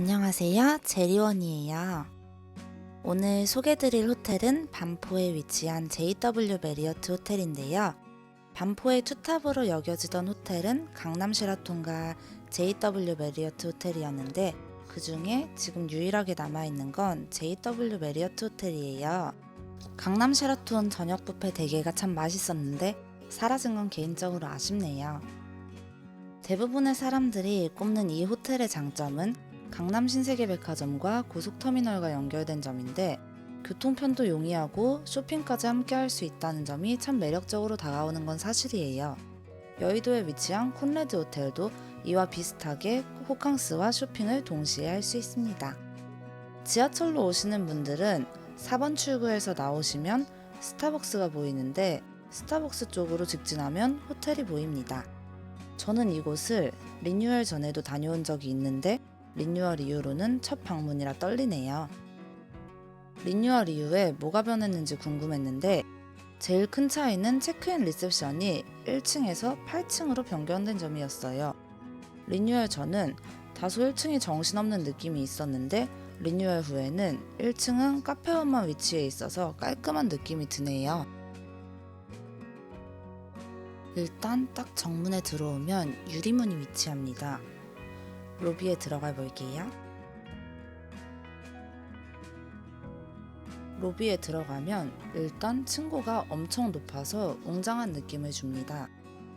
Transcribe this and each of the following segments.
안녕하세요. 제리원이에요. 오늘 소개드릴 호텔은 반포에 위치한 JW 메리어트 호텔인데요. 반포의 투탑으로 여겨지던 호텔은 강남 쉐라톤과 JW 메리어트 호텔이었는데 그 중에 지금 유일하게 남아있는 건 JW 메리어트 호텔이에요. 강남 쉐라톤 저녁 뷔페 대게가 참 맛있었는데 사라진 건 개인적으로 아쉽네요. 대부분의 사람들이 꼽는 이 호텔의 장점은 강남 신세계백화점과 고속터미널과 연결된 점인데 교통편도 용이하고 쇼핑까지 함께 할 수 있다는 점이 참 매력적으로 다가오는 건 사실이에요. 여의도에 위치한 콘레드 호텔도 이와 비슷하게 호캉스와 쇼핑을 동시에 할 수 있습니다. 지하철로 오시는 분들은 4번 출구에서 나오시면 스타벅스가 보이는데 스타벅스 쪽으로 직진하면 호텔이 보입니다. 저는 이곳을 리뉴얼 전에도 다녀온 적이 있는데 리뉴얼 이후로는 첫 방문이라 떨리네요. 리뉴얼 이후에 뭐가 변했는지 궁금했는데 제일 큰 차이는 체크인 리셉션이 1층에서 8층으로 변경된 점이었어요. 리뉴얼 전은 다소 1층이 정신없는 느낌이 있었는데 리뉴얼 후에는 1층은 카페원만 위치해 있어서 깔끔한 느낌이 드네요. 일단 딱 정문에 들어오면 유리문이 위치합니다. 로비에 들어가 볼게요. 로비에 들어가면 일단 층고가 엄청 높아서 웅장한 느낌을 줍니다.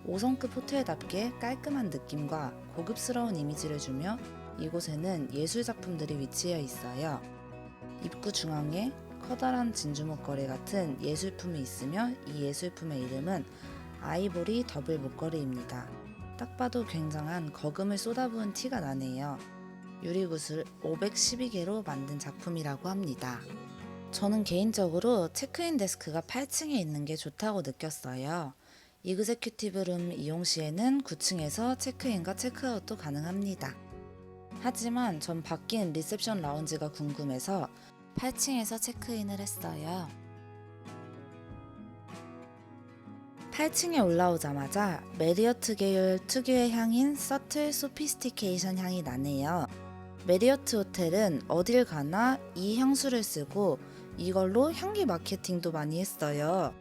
5성급 호텔답게 깔끔한 느낌과 고급스러운 이미지를 주며 이곳에는 예술작품들이 위치해 있어요. 입구 중앙에 커다란 진주 목걸이 같은 예술품이 있으며 이 예술품의 이름은 아이보리 더블 목걸이입니다. 딱 봐도 굉장한 거금을 쏟아부은 티가 나네요. 유리구슬 512개로 만든 작품이라고 합니다. 저는 개인적으로 체크인 데스크가 8층에 있는 게 좋다고 느꼈어요. 이그제큐티브 룸 이용 시에는 9층에서 체크인과 체크아웃도 가능합니다. 하지만 전 바뀐 리셉션 라운지가 궁금해서 8층에서 체크인을 했어요. 8층에 올라오자마자 메리어트 계열 특유의 향인 서틀 소피스티케이션 향이 나네요. 메리어트 호텔은 어딜 가나 이 향수를 쓰고 이걸로 향기 마케팅도 많이 했어요.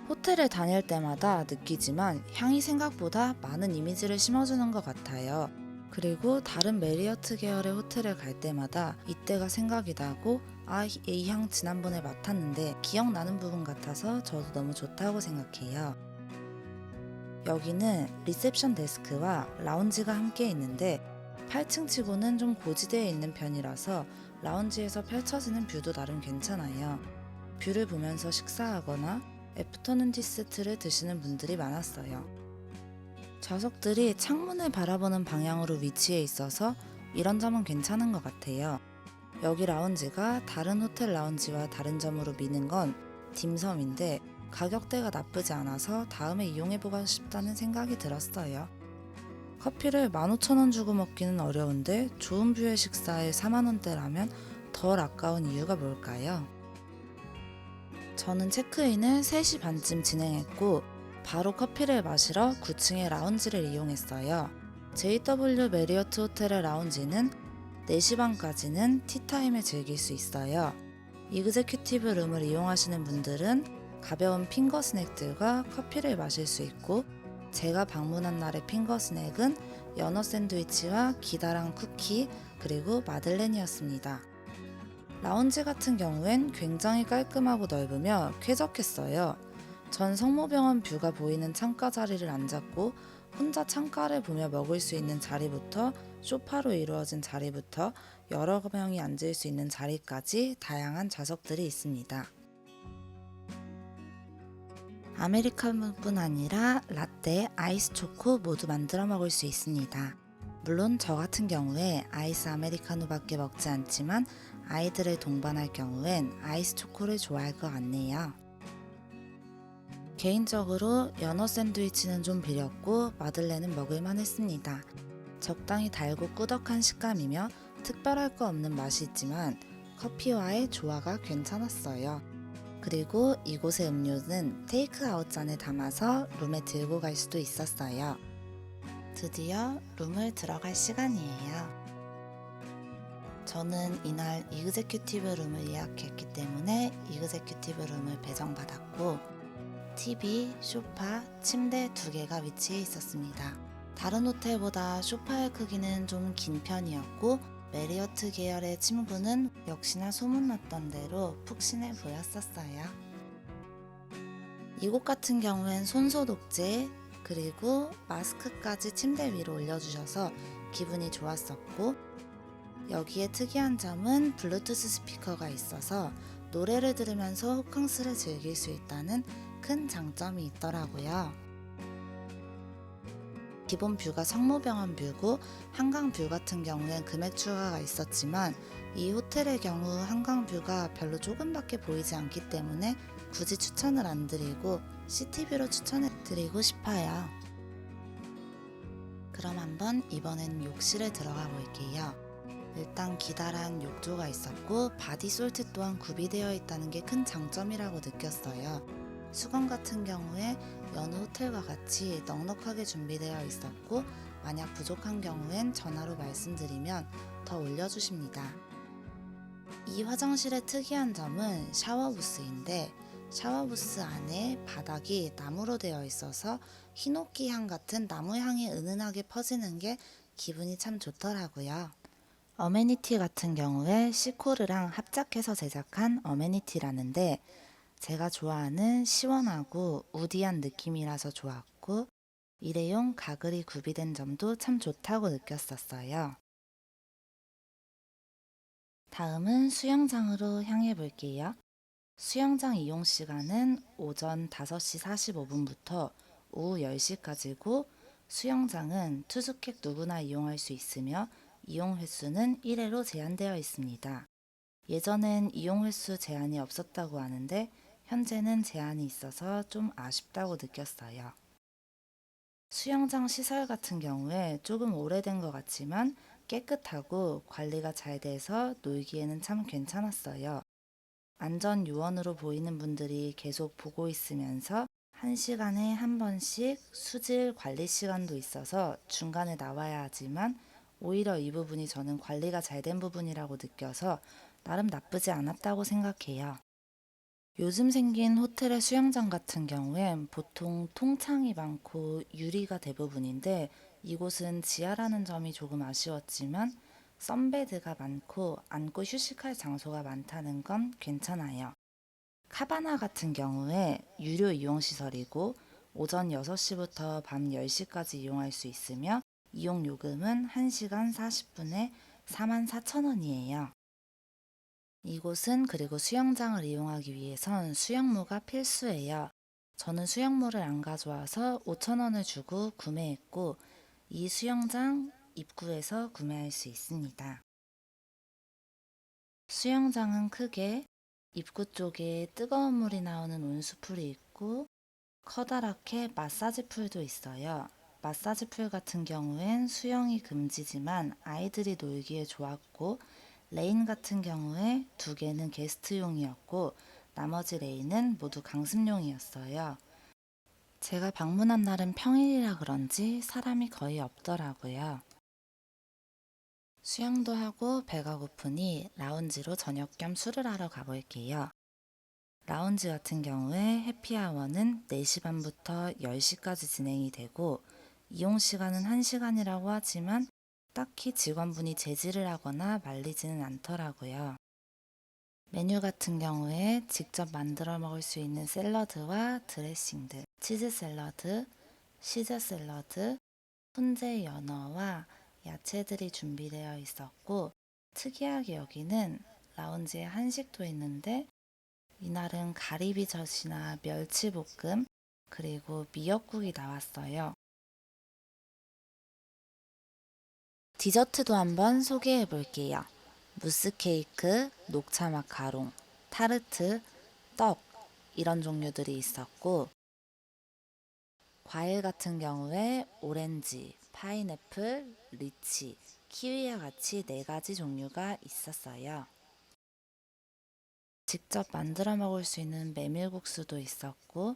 호텔을 다닐 때마다 느끼지만 향이 생각보다 많은 이미지를 심어주는 것 같아요. 그리고 다른 메리어트 계열의 호텔을 갈 때마다 이때가 생각이 나고 이 향 지난번에 맡았는데 기억나는 부분 같아서 저도 너무 좋다고 생각해요. 여기는 리셉션 데스크와 라운지가 함께 있는데 8층 치고는 좀 고지대에 있는 편이라서 라운지에서 펼쳐지는 뷰도 나름 괜찮아요. 뷰를 보면서 식사하거나 애프터눈 티 세트를 드시는 분들이 많았어요. 좌석들이 창문을 바라보는 방향으로 위치해 있어서 이런 점은 괜찮은 것 같아요. 여기 라운지가 다른 호텔 라운지와 다른 점으로 미는 건 딤섬인데 가격대가 나쁘지 않아서 다음에 이용해보고 싶다는 생각이 들었어요. 커피를 15,000원 주고 먹기는 어려운데 좋은 뷰의 식사에 4만원대라면 덜 아까운 이유가 뭘까요? 저는 체크인을 3시 반쯤 진행했고 바로 커피를 마시러 9층의 라운지를 이용했어요. JW 메리어트 호텔의 라운지는 4시 반까지는 티타임을 즐길 수 있어요. 이그제큐티브 룸을 이용하시는 분들은 가벼운 핑거 스낵들과 커피를 마실 수 있고 제가 방문한 날의 핑거 스낵은 연어 샌드위치와 기다란 쿠키 그리고 마들렌이었습니다. 라운지 같은 경우엔 굉장히 깔끔하고 넓으며 쾌적했어요. 전 성모병원 뷰가 보이는 창가 자리를 앉았고 혼자 창가를 보며 먹을 수 있는 자리부터 소파로 이루어진 자리부터 여러 명이 앉을 수 있는 자리까지 다양한 좌석들이 있습니다. 아메리카노뿐 아니라 라떼, 아이스 초코 모두 만들어 먹을 수 있습니다. 물론 저 같은 경우에 아이스 아메리카노밖에 먹지 않지만 아이들을 동반할 경우엔 아이스 초코를 좋아할 것 같네요. 개인적으로 연어 샌드위치는 좀 비렸고 마들렌은 먹을만 했습니다. 적당히 달고 꾸덕한 식감이며 특별할 거 없는 맛이 있지만 커피와의 조화가 괜찮았어요. 그리고 이곳의 음료는 테이크아웃 잔에 담아서 룸에 들고 갈 수도 있었어요. 드디어 룸을 들어갈 시간이에요. 저는 이날 이그제큐티브 룸을 예약했기 때문에 이그제큐티브 룸을 배정받았고 TV, 소파, 침대 2개가 위치해 있었습니다. 다른 호텔보다 소파의 크기는 좀 긴 편이었고 메리어트 계열의 침구는 역시나 소문났던 대로 푹신해 보였었어요. 이곳 같은 경우엔 손소독제 그리고 마스크까지 침대 위로 올려주셔서 기분이 좋았었고 여기에 특이한 점은 블루투스 스피커가 있어서 노래를 들으면서 호캉스를 즐길 수 있다는 큰 장점이 있더라고요. 기본 뷰가 성모병원 뷰고 한강 뷰 같은 경우엔 금액 추가가 있었지만 이 호텔의 경우 한강 뷰가 별로 조금밖에 보이지 않기 때문에 굳이 추천을 안 드리고 시티뷰로 추천해 드리고 싶어요. 그럼 한번 이번엔 욕실에 들어가 볼게요. 일단 기다란 욕조가 있었고 바디솔트 또한 구비되어 있다는 게 큰 장점이라고 느꼈어요. 수건 같은 경우에 여느 호텔과 같이 넉넉하게 준비되어 있었고 만약 부족한 경우엔 전화로 말씀드리면 더 올려주십니다. 이 화장실의 특이한 점은 샤워부스인데 샤워부스 안에 바닥이 나무로 되어 있어서 히노키 향 같은 나무 향이 은은하게 퍼지는 게 기분이 참 좋더라고요. 어메니티 같은 경우에 시코르랑 합작해서 제작한 어메니티라는데 제가 좋아하는 시원하고 우디한 느낌이라서 좋았고 일회용 가글이 구비된 점도 참 좋다고 느꼈었어요. 다음은 수영장으로 향해 볼게요. 수영장 이용 시간은 오전 5시 45분부터 오후 10시까지고 수영장은 투숙객 누구나 이용할 수 있으며 이용 횟수는 1회로 제한되어 있습니다. 예전엔 이용 횟수 제한이 없었다고 하는데 현재는 제한이 있어서 좀 아쉽다고 느꼈어요. 수영장 시설 같은 경우에 조금 오래된 것 같지만 깨끗하고 관리가 잘 돼서 놀기에는 참 괜찮았어요. 안전 요원으로 보이는 분들이 계속 보고 있으면서 1시간에 한 번씩 수질 관리 시간도 있어서 중간에 나와야 하지만 오히려 이 부분이 저는 관리가 잘 된 부분이라고 느껴서 나름 나쁘지 않았다고 생각해요. 요즘 생긴 호텔의 수영장 같은 경우엔 보통 통창이 많고 유리가 대부분인데 이곳은 지하라는 점이 조금 아쉬웠지만 선베드가 많고 앉고 휴식할 장소가 많다는 건 괜찮아요. 카바나 같은 경우에 유료 이용 시설이고 오전 6시부터 밤 10시까지 이용할 수 있으며 이용 요금은 1시간 40분에 44,000원이에요. 이곳은 그리고 수영장을 이용하기 위해선 수영무가 필수예요. 저는 수영무를 안 가져와서 5,000원을 주고 구매했고 이 수영장 입구에서 구매할 수 있습니다. 수영장은 크게 입구 쪽에 뜨거운 물이 나오는 온수풀이 있고 커다랗게 마사지 풀도 있어요. 마사지 풀 같은 경우엔 수영이 금지지만 아이들이 놀기에 좋았고 레인 같은 경우에 2개는 게스트용이었고 나머지 레인은 모두 강습용이었어요. 제가 방문한 날은 평일이라 그런지 사람이 거의 없더라고요. 수영도 하고 배가 고프니 라운지로 저녁 겸 술을 하러 가볼게요. 라운지 같은 경우에 해피아워는 4시 반부터 10시까지 진행이 되고 이용 시간은 1시간이라고 하지만 딱히 직원분이 제지를 하거나 말리지는 않더라고요. 메뉴 같은 경우에 직접 만들어 먹을 수 있는 샐러드와 드레싱들, 치즈 샐러드, 시저 샐러드, 훈제 연어와 야채들이 준비되어 있었고 특이하게 여기는 라운지에 한식도 있는데 이날은 가리비젓이나 멸치볶음 그리고 미역국이 나왔어요. 디저트도 한번 소개해 볼게요. 무스 케이크, 녹차 마카롱, 타르트, 떡 이런 종류들이 있었고 과일 같은 경우에 오렌지, 파인애플, 리치, 키위와 같이 4가지 종류가 있었어요. 직접 만들어 먹을 수 있는 메밀국수도 있었고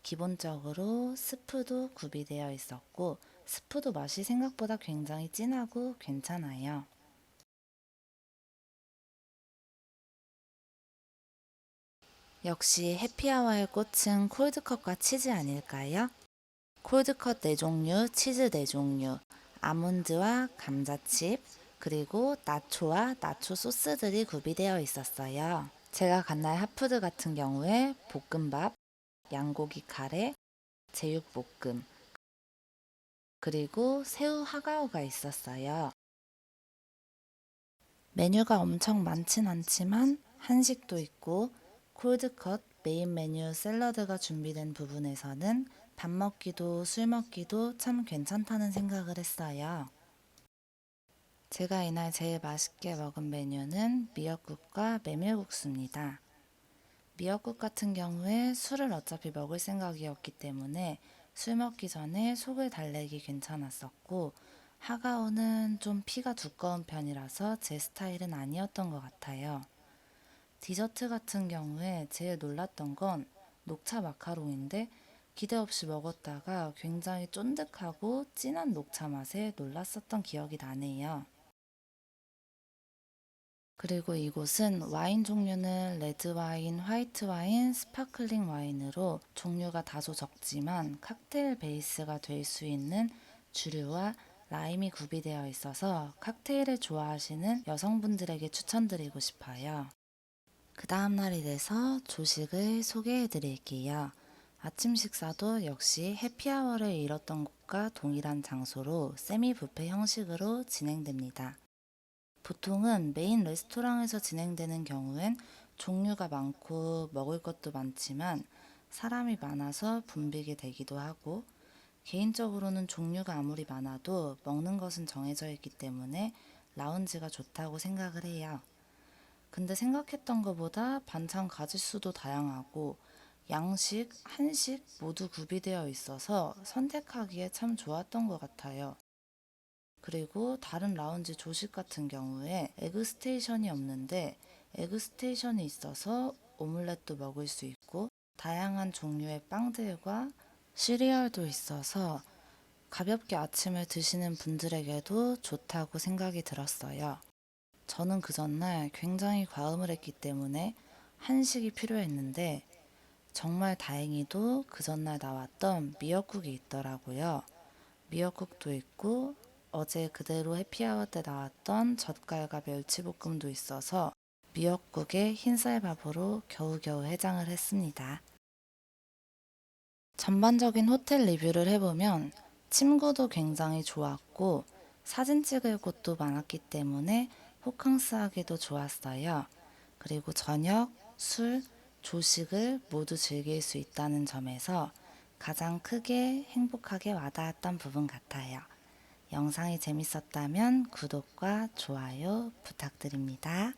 기본적으로 스프도 구비되어 있었고 스프도 맛이 생각보다 굉장히 진하고 괜찮아요. 역시 해피아워의 꽃은 콜드컷과 치즈 아닐까요? 콜드컷 4종류, 치즈 4종류, 아몬드와 감자칩, 그리고 나초와 나초 소스들이 구비되어 있었어요. 제가 간 날 핫푸드 같은 경우에 볶음밥, 양고기 카레, 제육볶음, 그리고 새우 하가오가 있었어요. 메뉴가 엄청 많진 않지만 한식도 있고 콜드컷 메인 메뉴 샐러드가 준비된 부분에서는 밥 먹기도 술 먹기도 참 괜찮다는 생각을 했어요. 제가 이날 제일 맛있게 먹은 메뉴는 미역국과 메밀국수입니다. 미역국 같은 경우에 술을 어차피 먹을 생각이었기 때문에 술 먹기 전에 속을 달래기 괜찮았었고, 하가오는 좀 피가 두꺼운 편이라서 제 스타일은 아니었던 것 같아요. 디저트 같은 경우에 제일 놀랐던 건 녹차 마카롱인데 기대 없이 먹었다가 굉장히 쫀득하고 진한 녹차 맛에 놀랐었던 기억이 나네요. 그리고 이곳은 와인 종류는 레드 와인, 화이트 와인, 스파클링 와인으로 종류가 다소 적지만 칵테일 베이스가 될 수 있는 주류와 라임이 구비되어 있어서 칵테일을 좋아하시는 여성분들에게 추천드리고 싶어요. 그 다음 날이 돼서 조식을 소개해 드릴게요. 아침 식사도 역시 해피아워를 이뤘던 곳과 동일한 장소로 세미 뷔페 형식으로 진행됩니다. 보통은 메인 레스토랑에서 진행되는 경우엔 종류가 많고 먹을 것도 많지만 사람이 많아서 붐비게 되기도 하고, 개인적으로는 종류가 아무리 많아도 먹는 것은 정해져 있기 때문에 라운지가 좋다고 생각을 해요. 근데 생각했던 것보다 반찬 가짓수도 다양하고 양식, 한식 모두 구비되어 있어서 선택하기에 참 좋았던 것 같아요. 그리고 다른 라운지 조식 같은 경우에 에그 스테이션이 없는데 에그 스테이션이 있어서 오믈렛도 먹을 수 있고 다양한 종류의 빵들과 시리얼도 있어서 가볍게 아침을 드시는 분들에게도 좋다고 생각이 들었어요. 저는 그 전날 굉장히 과음을 했기 때문에 한식이 필요했는데 정말 다행히도 그 전날 나왔던 미역국이 있더라고요. 미역국도 있고 어제 그대로 해피아워 때 나왔던 젓갈과 멸치볶음도 있어서 미역국에 흰쌀밥으로 겨우겨우 해장을 했습니다. 전반적인 호텔 리뷰를 해보면 침구도 굉장히 좋았고 사진 찍을 곳도 많았기 때문에 호캉스하기도 좋았어요. 그리고 저녁, 술, 조식을 모두 즐길 수 있다는 점에서 가장 크게 행복하게 와닿았던 부분 같아요. 영상이 재밌었다면 구독과 좋아요 부탁드립니다.